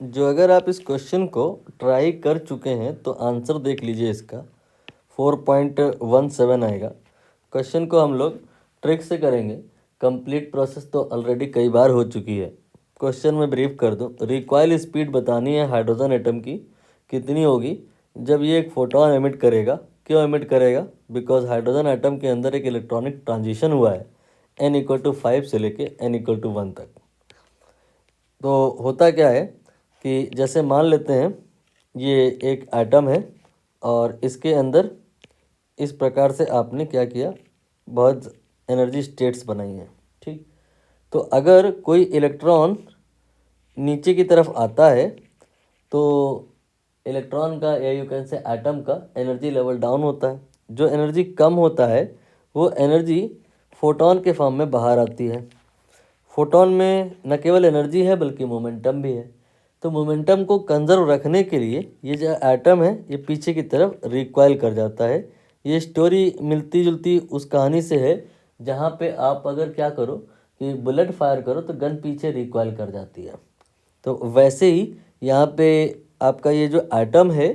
जो अगर आप इस क्वेश्चन को ट्राई कर चुके हैं तो आंसर देख लीजिए, इसका 4.17 आएगा। क्वेश्चन को हम लोग ट्रिक से करेंगे, कंप्लीट प्रोसेस तो ऑलरेडी कई बार हो चुकी है। क्वेश्चन में ब्रीफ कर दूं, रिकॉइल स्पीड बतानी है हाइड्रोजन एटम की कितनी होगी जब ये एक फोटोन एमिट करेगा। क्यों एमिट करेगा? बिकॉज हाइड्रोजन एटम के अंदर एक इलेक्ट्रॉनिक ट्रांजिशन हुआ है n=5 से लेके n=1 तक। तो होता क्या है कि जैसे मान लेते हैं ये एक एटम है और इसके अंदर इस प्रकार से आपने क्या किया, बहुत एनर्जी स्टेट्स बनाई हैं, ठीक। तो अगर कोई इलेक्ट्रॉन नीचे की तरफ आता है तो इलेक्ट्रॉन का या यू कैन से एटम का एनर्जी लेवल डाउन होता है। जो एनर्जी कम होता है वो एनर्जी फोटोन के फॉर्म में बाहर आती है। फोटोन में न केवल एनर्जी है बल्कि मोमेंटम भी है। तो मोमेंटम को कंजर्व रखने के लिए ये जो एटम है ये पीछे की तरफ रिकॉइल कर जाता है। ये स्टोरी मिलती जुलती उस कहानी से है जहाँ पे आप अगर क्या करो कि बुलेट फायर करो तो गन पीछे रिकॉइल कर जाती है। तो वैसे ही यहाँ पे आपका ये जो एटम है,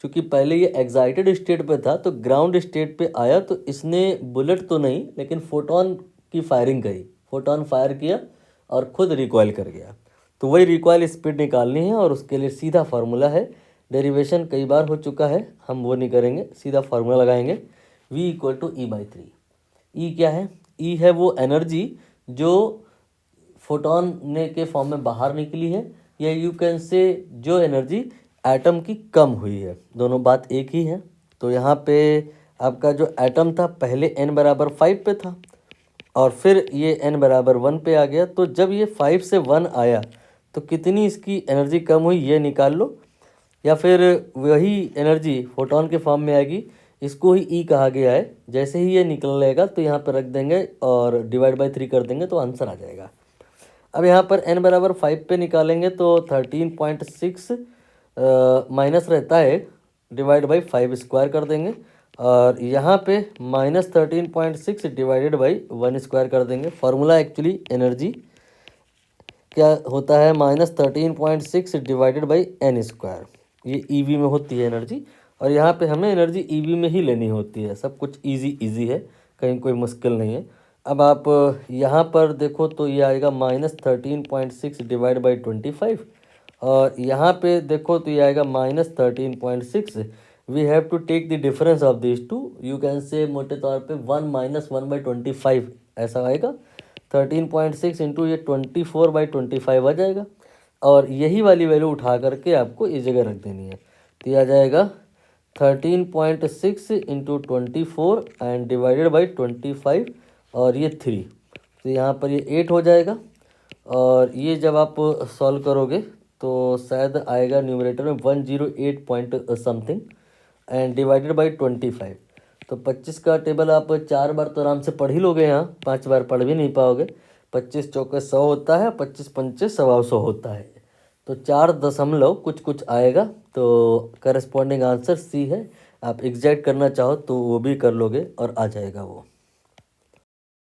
क्योंकि पहले ये एक्साइटेड स्टेट पे था तो ग्राउंड स्टेट पे आया तो इसने बुलेट तो नहीं लेकिन फोटोन की फायरिंग करी, फोटोन फायर किया और खुद रिकॉइल कर गया। तो वही रिकॉइल स्पीड निकालनी है और उसके लिए सीधा फार्मूला है, डेरिवेशन कई बार हो चुका है, हम वो नहीं करेंगे, सीधा फार्मूला लगाएंगे V=E/3। ई क्या है? ई है वो एनर्जी जो फोटोन ने के फॉर्म में बाहर निकली है, या यू कैन से जो एनर्जी एटम की कम हुई है, दोनों बात एक ही है। तो यहाँ पे आपका जो एटम था पहले n=5 पे था और फिर ये n=1 पे आ गया। तो जब ये 5 से 1 आया तो कितनी इसकी एनर्जी कम हुई ये निकाल लो, या फिर वही एनर्जी फोटोन के फॉर्म में आएगी, इसको ही ई कहा गया है। जैसे ही ये निकलेगा तो यहाँ पर रख देंगे और /3 कर देंगे तो आंसर आ जाएगा। अब यहाँ पर n=5 पे निकालेंगे तो 13.6 माइनस रहता है, /5 कर देंगे और यहाँ पे -13.6 /1² कर देंगे। फार्मूला एक्चुअली एनर्जी क्या होता है, -13.6 /n²। ये ईवी में होती है एनर्जी और यहाँ पे हमें एनर्जी ईवी में ही लेनी होती है। सब कुछ इजी है, कहीं कोई मुश्किल नहीं है। अब आप यहाँ पर देखो तो ये आएगा -13.6 /25 और यहाँ पे देखो तो ये आएगा -13.6। We have to take the difference of this two, you can say मोटे तौर पे 1 - 1/25 ऐसा आएगा। 13.6 इंटू ये 24/25 आ जाएगा और यही वाली वैल्यू उठा करके आपको इस जगह रख देनी है। तो ये आ जाएगा 13.6 इंटू 24 एंड /25 और ये 3। तो यहाँ पर ये 8 हो जाएगा और ये जब आप सॉल्व करोगे तो शायद आएगा न्यूमरेटर में 108 पॉइंट समथिंग एंड /25। तो 25 का टेबल आप 4 बार तो आराम से पढ़ ही लोगे, यहाँ 5 बार पढ़ भी नहीं पाओगे। 25 चौके 100 होता है, 25 पंचे 125 होता है। तो 4 दशमलव कुछ कुछ आएगा। तो करस्पॉन्डिंग आंसर सी है। आप एग्जैक्ट करना चाहो तो वो भी कर लोगे और आ जाएगा वो।